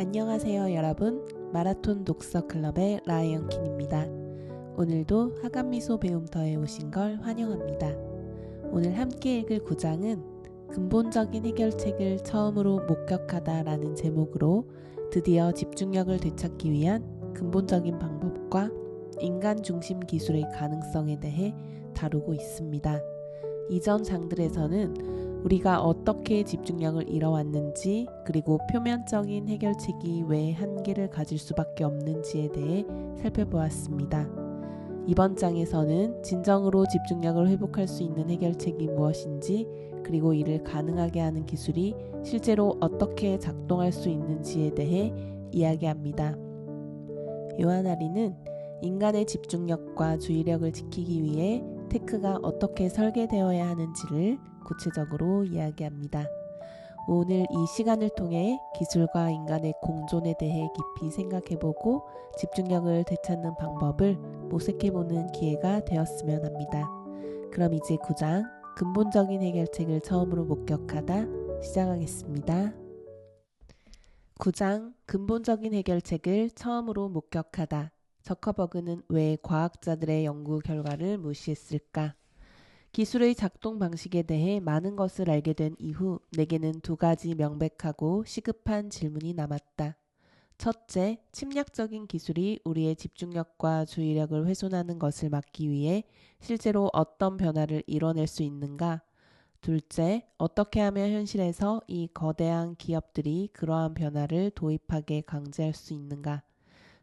안녕하세요 여러분. 마라톤 독서 클럽의 라이언킨입니다. 오늘도 하간미소 배움터에 오신 걸 환영합니다. 오늘 함께 읽을 구장은 근본적인 해결책을 처음으로 목격하다 라는 제목으로 드디어 집중력을 되찾기 위한 근본적인 방법과 인간 중심 기술의 가능성에 대해 다루고 있습니다. 이전 장들에서는 우리가 어떻게 집중력을 잃어왔는지, 그리고 표면적인 해결책이 왜 한계를 가질 수밖에 없는지에 대해 살펴보았습니다. 이번 장에서는 진정으로 집중력을 회복할 수 있는 해결책이 무엇인지, 그리고 이를 가능하게 하는 기술이 실제로 어떻게 작동할 수 있는지에 대해 이야기합니다. 요하나리는 인간의 집중력과 주의력을 지키기 위해 테크가 어떻게 설계되어야 하는지를 구체적으로 이야기합니다. 오늘 이 시간을 통해 기술과 인간의 공존에 대해 깊이 생각해보고 집중력을 되찾는 방법을 모색해보는 기회가 되었으면 합니다. 그럼 이제 9장 근본적인 해결책을 처음으로 목격하다 시작하겠습니다. 9장 근본적인 해결책을 처음으로 목격하다. 저커버그는 왜 과학자들의 연구 결과를 무시했을까? 기술의 작동 방식에 대해 많은 것을 알게 된 이후 내게는 두 가지 명백하고 시급한 질문이 남았다. 첫째, 침략적인 기술이 우리의 집중력과 주의력을 훼손하는 것을 막기 위해 실제로 어떤 변화를 이뤄낼 수 있는가? 둘째, 어떻게 하면 현실에서 이 거대한 기업들이 그러한 변화를 도입하게 강제할 수 있는가?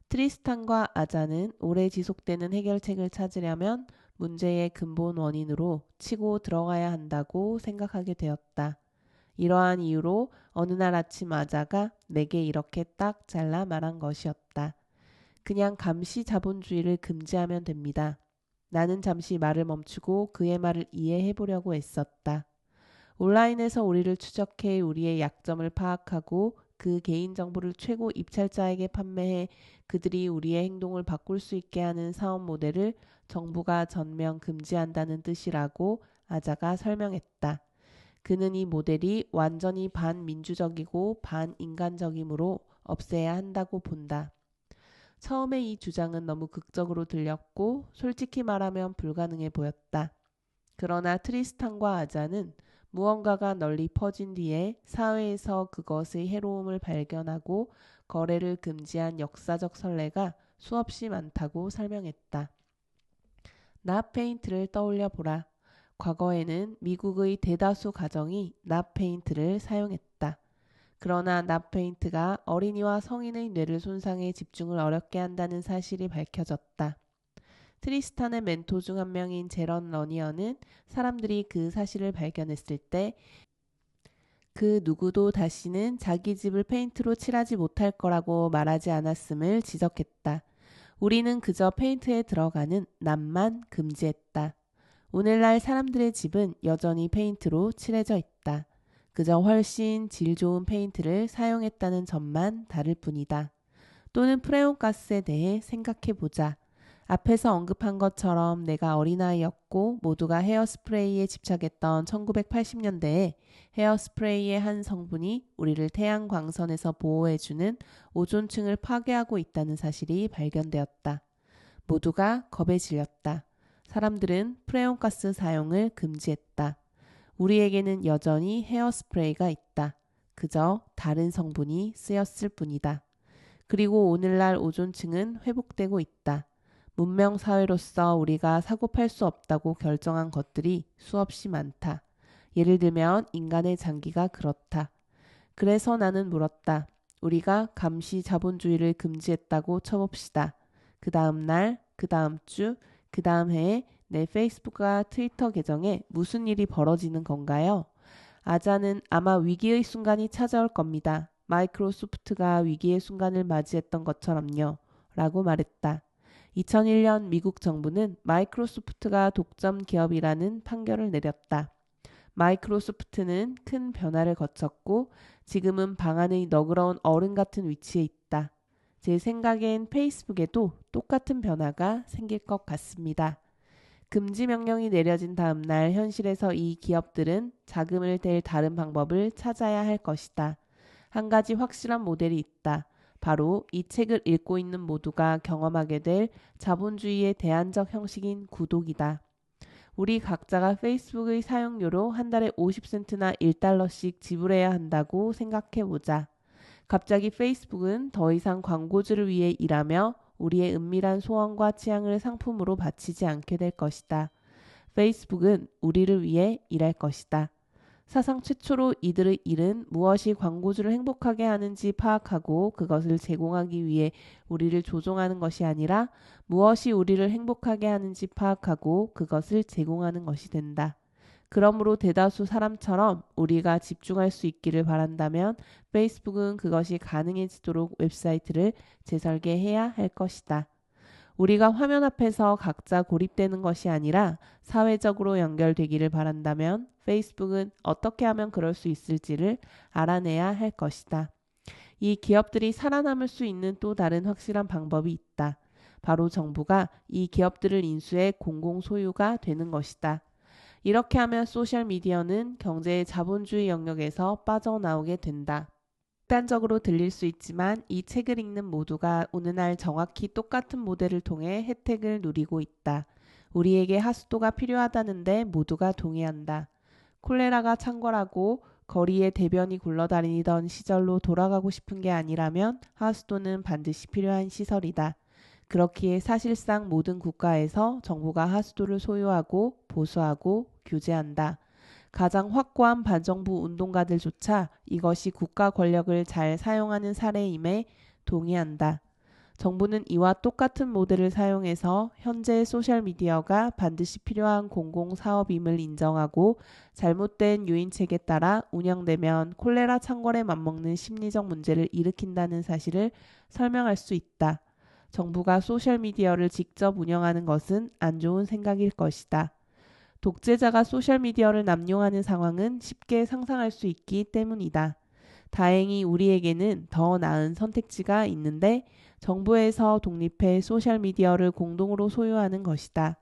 트리스탄과 아자는 오래 지속되는 해결책을 찾으려면 문제의 근본 원인으로 치고 들어가야 한다고 생각하게 되었다. 이러한 이유로 어느 날 아침 아자가 내게 이렇게 딱 잘라 말한 것이었다. 그냥 감시 자본주의를 금지하면 됩니다. 나는 잠시 말을 멈추고 그의 말을 이해해 보려고 애썼다. 온라인에서 우리를 추적해 우리의 약점을 파악하고 그 개인정보를 최고 입찰자에게 판매해 그들이 우리의 행동을 바꿀 수 있게 하는 사업 모델을 정부가 전면 금지한다는 뜻이라고 아자가 설명했다. 그는 이 모델이 완전히 반민주적이고 반인간적이므로 없애야 한다고 본다. 처음에 이 주장은 너무 극적으로 들렸고 솔직히 말하면 불가능해 보였다. 그러나 트리스탄과 아자는 무언가가 널리 퍼진 뒤에 사회에서 그것의 해로움을 발견하고 거래를 금지한 역사적 선례가 수없이 많다고 설명했다. 납페인트를 떠올려 보라. 과거에는 미국의 대다수 가정이 납페인트를 사용했다. 그러나 납페인트가 어린이와 성인의 뇌를 손상해 집중을 어렵게 한다는 사실이 밝혀졌다. 트리스탄의 멘토 중 한 명인 제런 러니어는 사람들이 그 사실을 발견했을 때 그 누구도 다시는 자기 집을 페인트로 칠하지 못할 거라고 말하지 않았음을 지적했다. 우리는 그저 페인트에 들어가는 납만 금지했다. 오늘날 사람들의 집은 여전히 페인트로 칠해져 있다. 그저 훨씬 질 좋은 페인트를 사용했다는 점만 다를 뿐이다. 또는 프레온가스에 대해 생각해보자. 앞에서 언급한 것처럼 내가 어린아이였고 모두가 헤어스프레이에 집착했던 1980년대에 헤어스프레이의 한 성분이 우리를 태양 광선에서 보호해주는 오존층을 파괴하고 있다는 사실이 발견되었다. 모두가 겁에 질렸다. 사람들은 프레온가스 사용을 금지했다. 우리에게는 여전히 헤어스프레이가 있다. 그저 다른 성분이 쓰였을 뿐이다. 그리고 오늘날 오존층은 회복되고 있다. 문명사회로서 우리가 사고팔 수 없다고 결정한 것들이 수없이 많다. 예를 들면 인간의 장기가 그렇다. 그래서 나는 물었다. 우리가 감시 자본주의를 금지했다고 쳐봅시다. 그 다음 날, 그 다음 주, 그 다음 해에 내 페이스북과 트위터 계정에 무슨 일이 벌어지는 건가요? 아자는 아마 위기의 순간이 찾아올 겁니다. 마이크로소프트가 위기의 순간을 맞이했던 것처럼요. 라고 말했다. 2001년 미국 정부는 마이크로소프트가 독점 기업이라는 판결을 내렸다. 마이크로소프트는 큰 변화를 거쳤고 지금은 방 안의 너그러운 어른 같은 위치에 있다. 제 생각엔 페이스북에도 똑같은 변화가 생길 것 같습니다. 금지 명령이 내려진 다음 날 현실에서 이 기업들은 자금을 댈 다른 방법을 찾아야 할 것이다. 한 가지 확실한 모델이 있다. 바로 이 책을 읽고 있는 모두가 경험하게 될 자본주의의 대안적 형식인 구독이다. 우리 각자가 페이스북의 사용료로 한 달에 50센트나 1달러씩 지불해야 한다고 생각해보자. 갑자기 페이스북은 더 이상 광고주를 위해 일하며 우리의 은밀한 소원과 취향을 상품으로 바치지 않게 될 것이다. 페이스북은 우리를 위해 일할 것이다. 사상 최초로 이들의 일은 무엇이 광고주를 행복하게 하는지 파악하고 그것을 제공하기 위해 우리를 조종하는 것이 아니라 무엇이 우리를 행복하게 하는지 파악하고 그것을 제공하는 것이 된다. 그러므로 대다수 사람처럼 우리가 집중할 수 있기를 바란다면 페이스북은 그것이 가능해지도록 웹사이트를 재설계해야 할 것이다. 우리가 화면 앞에서 각자 고립되는 것이 아니라 사회적으로 연결되기를 바란다면 페이스북은 어떻게 하면 그럴 수 있을지를 알아내야 할 것이다. 이 기업들이 살아남을 수 있는 또 다른 확실한 방법이 있다. 바로 정부가 이 기업들을 인수해 공공 소유가 되는 것이다. 이렇게 하면 소셜미디어는 경제의 자본주의 영역에서 빠져나오게 된다. 극단적으로 들릴 수 있지만 이 책을 읽는 모두가 어느 날 정확히 똑같은 모델을 통해 혜택을 누리고 있다. 우리에게 하수도가 필요하다는데 모두가 동의한다. 콜레라가 창궐하고 거리에 대변이 굴러다니던 시절로 돌아가고 싶은 게 아니라면 하수도는 반드시 필요한 시설이다. 그렇기에 사실상 모든 국가에서 정부가 하수도를 소유하고 보수하고 규제한다. 가장 확고한 반정부 운동가들조차 이것이 국가 권력을 잘 사용하는 사례임에 동의한다. 정부는 이와 똑같은 모델을 사용해서 현재 소셜미디어가 반드시 필요한 공공사업임을 인정하고 잘못된 유인책에 따라 운영되면 콜레라 창궐에 맞먹는 심리적 문제를 일으킨다는 사실을 설명할 수 있다. 정부가 소셜미디어를 직접 운영하는 것은 안 좋은 생각일 것이다. 독재자가 소셜미디어를 남용하는 상황은 쉽게 상상할 수 있기 때문이다. 다행히 우리에게는 더 나은 선택지가 있는데 정부에서 독립해 소셜미디어를 공동으로 소유하는 것이다.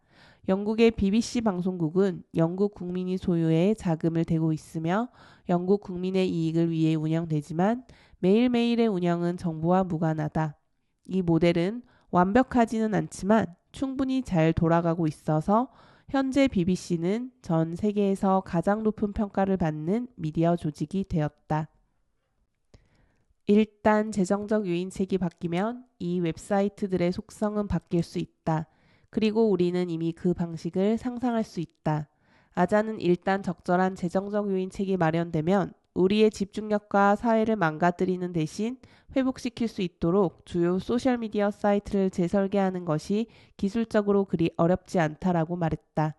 영국의 BBC 방송국은 영국 국민이 소유해 자금을 대고 있으며 영국 국민의 이익을 위해 운영되지만 매일매일의 운영은 정부와 무관하다. 이 모델은 완벽하지는 않지만 충분히 잘 돌아가고 있어서 현재 BBC는 전 세계에서 가장 높은 평가를 받는 미디어 조직이 되었다. 일단 재정적 유인책이 바뀌면 이 웹사이트들의 속성은 바뀔 수 있다. 그리고 우리는 이미 그 방식을 상상할 수 있다. 아자는 일단 적절한 재정적 유인책이 마련되면 우리의 집중력과 사회를 망가뜨리는 대신 회복시킬 수 있도록 주요 소셜미디어 사이트를 재설계하는 것이 기술적으로 그리 어렵지 않다라고 말했다.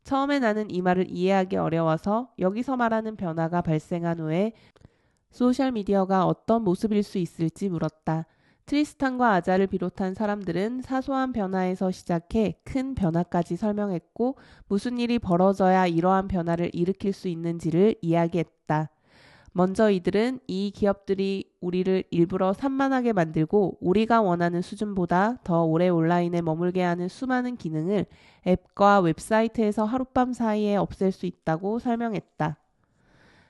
처음에 나는 이 말을 이해하기 어려워서 여기서 말하는 변화가 발생한 후에 소셜미디어가 어떤 모습일 수 있을지 물었다. 트리스탄과 아자를 비롯한 사람들은 사소한 변화에서 시작해 큰 변화까지 설명했고 무슨 일이 벌어져야 이러한 변화를 일으킬 수 있는지를 이야기했다. 먼저 이들은 이 기업들이 우리를 일부러 산만하게 만들고 우리가 원하는 수준보다 더 오래 온라인에 머물게 하는 수많은 기능을 앱과 웹사이트에서 하룻밤 사이에 없앨 수 있다고 설명했다.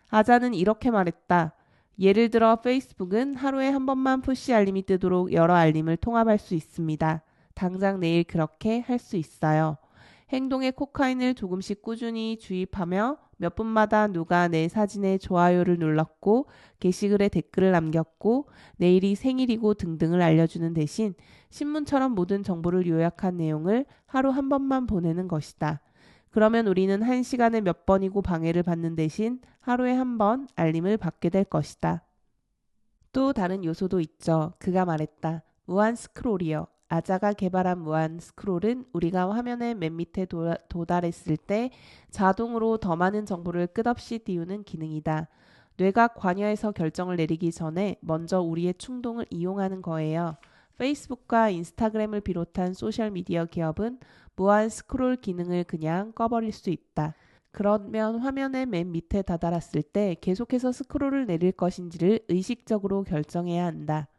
아자는 이렇게 말했다. 예를 들어 페이스북은 하루에 한 번만 푸시 알림이 뜨도록 여러 알림을 통합할 수 있습니다. 당장 내일 그렇게 할 수 있어요. 행동에 코카인을 조금씩 꾸준히 주입하며 몇 분마다 누가 내 사진에 좋아요를 눌렀고 게시글에 댓글을 남겼고 내일이 생일이고 등등을 알려주는 대신 신문처럼 모든 정보를 요약한 내용을 하루 한 번만 보내는 것이다. 그러면 우리는 1시간에 몇 번이고 방해를 받는 대신 하루에 한 번 알림을 받게 될 것이다. 또 다른 요소도 있죠. 그가 말했다. 무한 스크롤이요. 아자가 개발한 무한 스크롤은 우리가 화면의 맨 밑에 도달했을 때 자동으로 더 많은 정보를 끝없이 띄우는 기능이다. 뇌가 관여해서 결정을 내리기 전에 먼저 우리의 충동을 이용하는 거예요. 페이스북과 인스타그램을 비롯한 소셜미디어 기업은 무한 스크롤 기능을 그냥 꺼버릴 수 있다. 그러면 화면의 맨 밑에 다다랐을 때 계속해서 스크롤을 내릴 것인지를 의식적으로 결정해야 한다.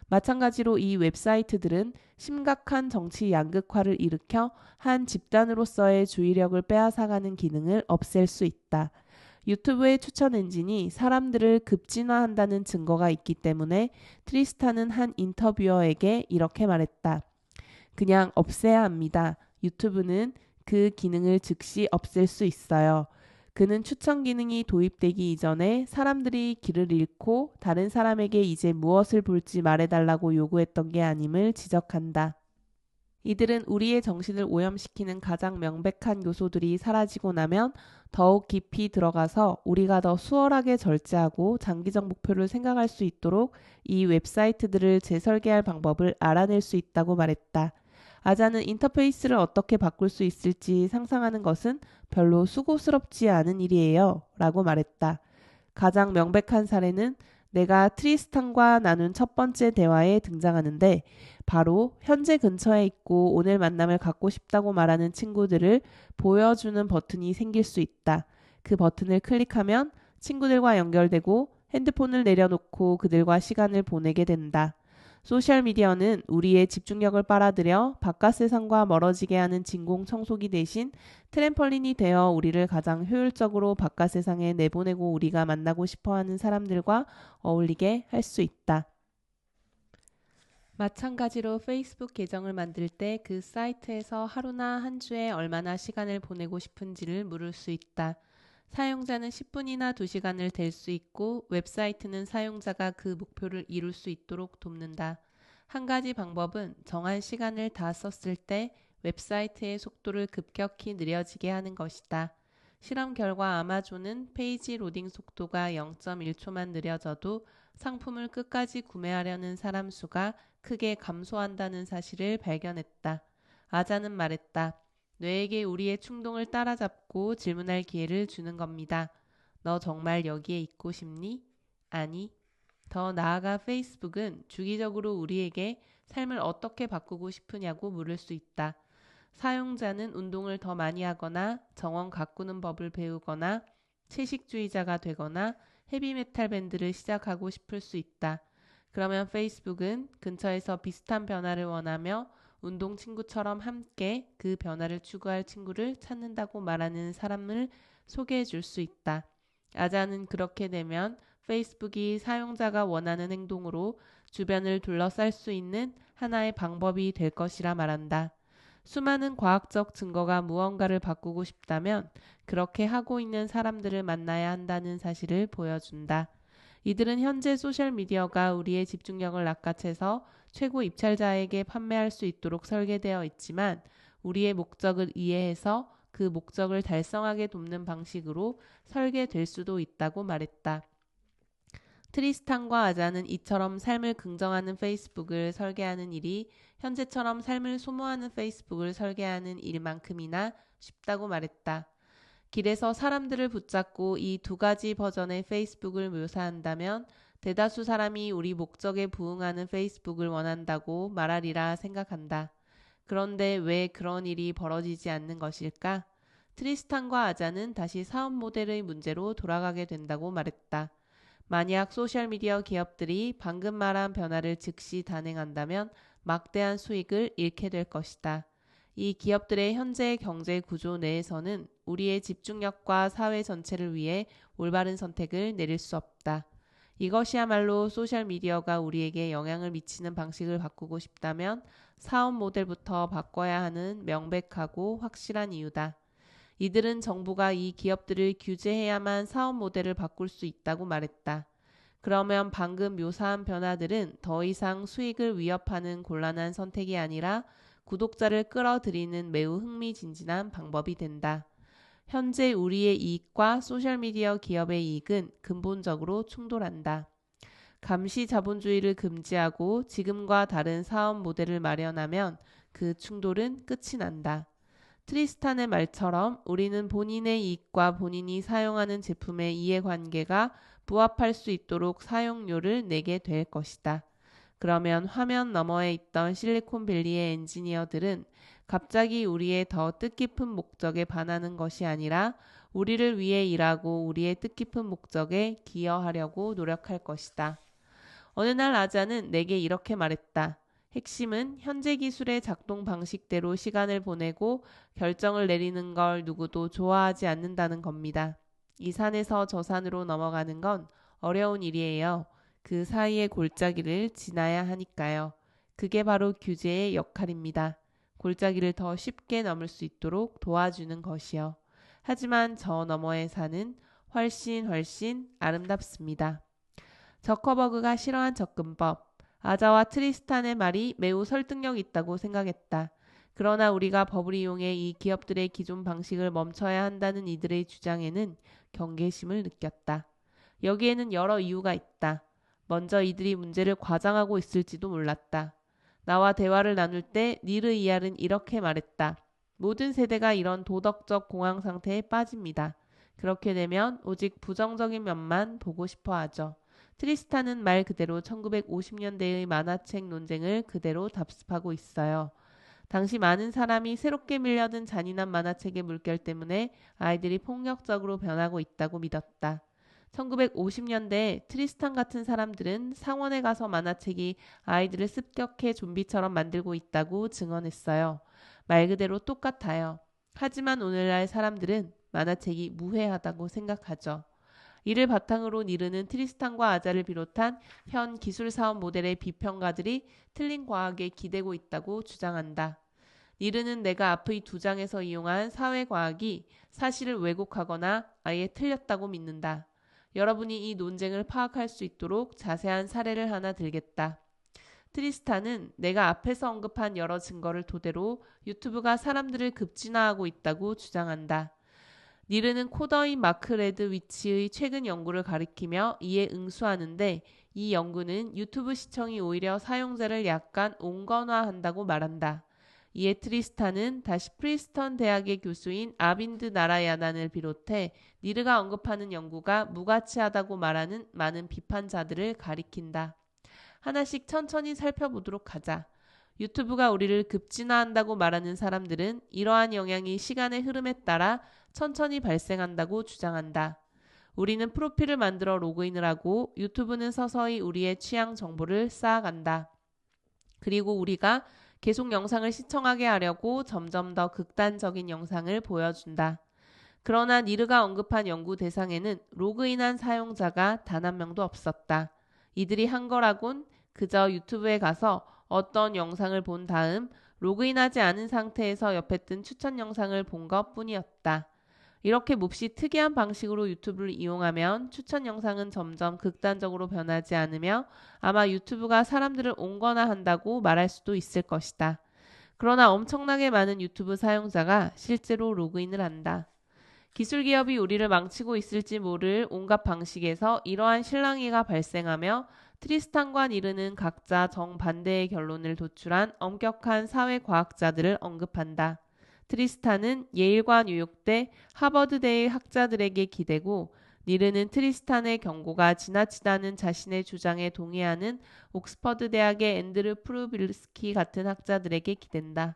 마찬가지로 이 웹사이트들은 심각한 정치 양극화를 일으켜 한 집단으로서의 주의력을 빼앗아가는 기능을 없앨 수 있다. 유튜브의 추천 엔진이 사람들을 급진화한다는 증거가 있기 때문에 트리스탄은 한 인터뷰어에게 이렇게 말했다. 그냥 없애야 합니다. 유튜브는 그 기능을 즉시 없앨 수 있어요. 그는 추천 기능이 도입되기 이전에 사람들이 길을 잃고 다른 사람에게 이제 무엇을 볼지 말해달라고 요구했던 게 아님을 지적한다. 이들은 우리의 정신을 오염시키는 가장 명백한 요소들이 사라지고 나면 더욱 깊이 들어가서 우리가 더 수월하게 절제하고 장기적 목표를 생각할 수 있도록 이 웹사이트들을 재설계할 방법을 알아낼 수 있다고 말했다. 아자는 인터페이스를 어떻게 바꿀 수 있을지 상상하는 것은 별로 수고스럽지 않은 일이에요. 라고 말했다. 가장 명백한 사례는 내가 트리스탄과 나눈 첫 번째 대화에 등장하는데 바로 현재 근처에 있고 오늘 만남을 갖고 싶다고 말하는 친구들을 보여주는 버튼이 생길 수 있다. 그 버튼을 클릭하면 친구들과 연결되고 핸드폰을 내려놓고 그들과 시간을 보내게 된다. 소셜미디어는 우리의 집중력을 빨아들여 바깥 세상과 멀어지게 하는 진공 청소기 대신 트램펄린이 되어 우리를 가장 효율적으로 바깥 세상에 내보내고 우리가 만나고 싶어하는 사람들과 어울리게 할 수 있다. 마찬가지로 페이스북 계정을 만들 때 그 사이트에서 하루나 한 주에 얼마나 시간을 보내고 싶은지를 물을 수 있다. 사용자는 10분이나 2시간을 댈 수 있고 웹사이트는 사용자가 그 목표를 이룰 수 있도록 돕는다. 한 가지 방법은 정한 시간을 다 썼을 때 웹사이트의 속도를 급격히 느려지게 하는 것이다. 실험 결과 아마존은 페이지 로딩 속도가 0.1초만 느려져도 상품을 끝까지 구매하려는 사람 수가 크게 감소한다는 사실을 발견했다. 아자는 말했다. 뇌에게 우리의 충동을 따라잡고 질문할 기회를 주는 겁니다. 너 정말 여기에 있고 싶니? 아니. 더 나아가 페이스북은 주기적으로 우리에게 삶을 어떻게 바꾸고 싶으냐고 물을 수 있다. 사용자는 운동을 더 많이 하거나 정원 가꾸는 법을 배우거나 채식주의자가 되거나 헤비메탈 밴드를 시작하고 싶을 수 있다. 그러면 페이스북은 근처에서 비슷한 변화를 원하며 운동 친구처럼 함께 그 변화를 추구할 친구를 찾는다고 말하는 사람을 소개해 줄 수 있다. 아자는 그렇게 되면 페이스북이 사용자가 원하는 행동으로 주변을 둘러쌀 수 있는 하나의 방법이 될 것이라 말한다. 수많은 과학적 증거가 무언가를 바꾸고 싶다면 그렇게 하고 있는 사람들을 만나야 한다는 사실을 보여준다. 이들은 현재 소셜미디어가 우리의 집중력을 낚아채서 최고 입찰자에게 판매할 수 있도록 설계되어 있지만 우리의 목적을 이해해서 그 목적을 달성하게 돕는 방식으로 설계될 수도 있다고 말했다. 트리스탄과 아자는 이처럼 삶을 긍정하는 페이스북을 설계하는 일이 현재처럼 삶을 소모하는 페이스북을 설계하는 일만큼이나 쉽다고 말했다. 길에서 사람들을 붙잡고 이 두 가지 버전의 페이스북을 묘사한다면 대다수 사람이 우리 목적에 부응하는 페이스북을 원한다고 말하리라 생각한다. 그런데 왜 그런 일이 벌어지지 않는 것일까? 트리스탄과 아자는 다시 사업 모델의 문제로 돌아가게 된다고 말했다. 만약 소셜미디어 기업들이 방금 말한 변화를 즉시 단행한다면 막대한 수익을 잃게 될 것이다. 이 기업들의 현재 경제 구조 내에서는 우리의 집중력과 사회 전체를 위해 올바른 선택을 내릴 수 없다. 이것이야말로 소셜미디어가 우리에게 영향을 미치는 방식을 바꾸고 싶다면 사업 모델부터 바꿔야 하는 명백하고 확실한 이유다. 이들은 정부가 이 기업들을 규제해야만 사업 모델을 바꿀 수 있다고 말했다. 그러면 방금 묘사한 변화들은 더 이상 수익을 위협하는 곤란한 선택이 아니라 구독자를 끌어들이는 매우 흥미진진한 방법이 된다. 현재 우리의 이익과 소셜미디어 기업의 이익은 근본적으로 충돌한다. 감시 자본주의를 금지하고 지금과 다른 사업 모델을 마련하면 그 충돌은 끝이 난다. 트리스탄의 말처럼 우리는 본인의 이익과 본인이 사용하는 제품의 이해관계가 부합할 수 있도록 사용료를 내게 될 것이다. 그러면 화면 너머에 있던 실리콘밸리의 엔지니어들은 갑자기 우리의 더 뜻깊은 목적에 반하는 것이 아니라 우리를 위해 일하고 우리의 뜻깊은 목적에 기여하려고 노력할 것이다. 어느 날 아자는 내게 이렇게 말했다. 핵심은 현재 기술의 작동 방식대로 시간을 보내고 결정을 내리는 걸 누구도 좋아하지 않는다는 겁니다. 이 산에서 저 산으로 넘어가는 건 어려운 일이에요. 그 사이의 골짜기를 지나야 하니까요. 그게 바로 규제의 역할입니다. 골짜기를 더 쉽게 넘을 수 있도록 도와주는 것이요. 하지만 저 너머의 산은 훨씬 아름답습니다. 저커버그가 싫어한 접근법. 아자와 트리스탄의 말이 매우 설득력 있다고 생각했다. 그러나 우리가 법을 이용해 이 기업들의 기존 방식을 멈춰야 한다는 이들의 주장에는 경계심을 느꼈다. 여기에는 여러 이유가 있다. 먼저 이들이 문제를 과장하고 있을지도 몰랐다. 나와 대화를 나눌 때 니르 이알은 이렇게 말했다. 모든 세대가 이런 도덕적 공황 상태에 빠집니다. 그렇게 되면 오직 부정적인 면만 보고 싶어 하죠. 트리스탄은 말 그대로 1950년대의 만화책 논쟁을 그대로 답습하고 있어요. 당시 많은 사람이 새롭게 밀려든 잔인한 만화책의 물결 때문에 아이들이 폭력적으로 변하고 있다고 믿었다. 1950년대에 트리스탄 같은 사람들은 상원에 가서 만화책이 아이들을 습격해 좀비처럼 만들고 있다고 증언했어요. 말 그대로 똑같아요. 하지만 오늘날 사람들은 만화책이 무해하다고 생각하죠. 이를 바탕으로 니르는 트리스탄과 아자를 비롯한 현 기술사업 모델의 비평가들이 틀린 과학에 기대고 있다고 주장한다. 니르는 내가 앞의 두 장에서 이용한 사회과학이 사실을 왜곡하거나 아예 틀렸다고 믿는다. 여러분이 이 논쟁을 파악할 수 있도록 자세한 사례를 하나 들겠다. 트리스탄은 내가 앞에서 언급한 여러 증거를 토대로 유튜브가 사람들을 급진화하고 있다고 주장한다. 니르는 코더인 마크 레드위치의 최근 연구를 가리키며 이에 응수하는데 이 연구는 유튜브 시청이 오히려 사용자를 약간 온건화한다고 말한다. 이에 트리스탄은 다시 프리스턴 대학의 교수인 아빈드 나라야난을 비롯해 니르가 언급하는 연구가 무가치하다고 말하는 많은 비판자들을 가리킨다. 하나씩 천천히 살펴보도록 하자. 유튜브가 우리를 급진화한다고 말하는 사람들은 이러한 영향이 시간의 흐름에 따라 천천히 발생한다고 주장한다. 우리는 프로필을 만들어 로그인을 하고 유튜브는 서서히 우리의 취향 정보를 쌓아간다. 그리고 우리가 계속 영상을 시청하게 하려고 점점 더 극단적인 영상을 보여준다. 그러나 니르가 언급한 연구 대상에는 로그인한 사용자가 단 한 명도 없었다. 이들이 한 거라곤 그저 유튜브에 가서 어떤 영상을 본 다음 로그인하지 않은 상태에서 옆에 뜬 추천 영상을 본 것뿐이었다. 이렇게 몹시 특이한 방식으로 유튜브를 이용하면 추천 영상은 점점 극단적으로 변하지 않으며 아마 유튜브가 사람들을 온건화한다고 말할 수도 있을 것이다. 그러나 엄청나게 많은 유튜브 사용자가 실제로 로그인을 한다. 기술기업이 우리를 망치고 있을지 모를 온갖 방식에서 이러한 실랑이가 발생하며 트리스탄과 니르는 각자 정반대의 결론을 도출한 엄격한 사회과학자들을 언급한다. 트리스탄은 예일과 뉴욕대, 하버드대의 학자들에게 기대고 니르는 트리스탄의 경고가 지나치다는 자신의 주장에 동의하는 옥스퍼드 대학의 앤드류 프루빌스키 같은 학자들에게 기댄다.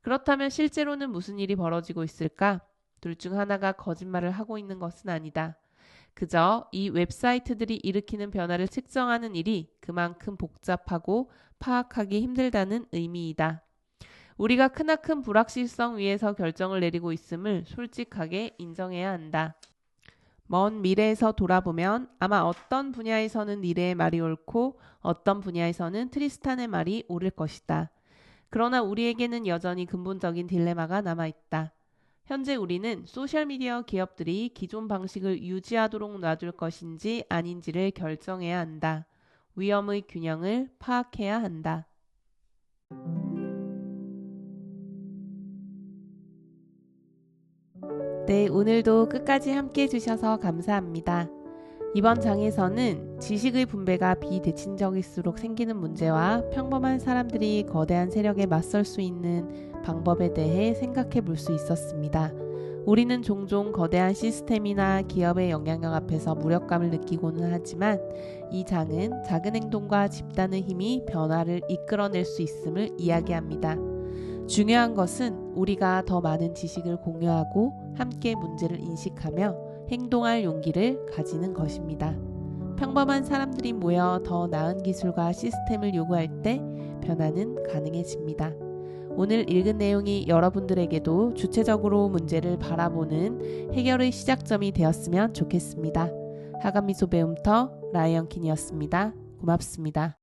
그렇다면 실제로는 무슨 일이 벌어지고 있을까? 둘 중 하나가 거짓말을 하고 있는 것은 아니다. 그저 이 웹사이트들이 일으키는 변화를 측정하는 일이 그만큼 복잡하고 파악하기 힘들다는 의미이다. 우리가 크나큰 불확실성 위에서 결정을 내리고 있음을 솔직하게 인정해야 한다. 먼 미래에서 돌아보면 아마 어떤 분야에서는 니르의 말이 옳고 어떤 분야에서는 트리스탄의 말이 옳을 것이다. 그러나 우리에게는 여전히 근본적인 딜레마가 남아있다. 현재 우리는 소셜미디어 기업들이 기존 방식을 유지하도록 놔둘 것인지 아닌지를 결정해야 한다. 위험의 균형을 파악해야 한다. 네, 오늘도 끝까지 함께 해주셔서 감사합니다. 이번 장에서는 지식의 분배가 비대칭적일수록 생기는 문제와 평범한 사람들이 거대한 세력에 맞설 수 있는 방법에 대해 생각해 볼 수 있었습니다. 우리는 종종 거대한 시스템이나 기업의 영향력 앞에서 무력감을 느끼고는 하지만 이 장은 작은 행동과 집단의 힘이 변화를 이끌어낼 수 있음을 이야기합니다. 중요한 것은 우리가 더 많은 지식을 공유하고 함께 문제를 인식하며 행동할 용기를 가지는 것입니다. 평범한 사람들이 모여 더 나은 기술과 시스템을 요구할 때 변화는 가능해집니다. 오늘 읽은 내용이 여러분들에게도 주체적으로 문제를 바라보는 해결의 시작점이 되었으면 좋겠습니다. 하간미소 배움터 라이언킨이었습니다. 고맙습니다.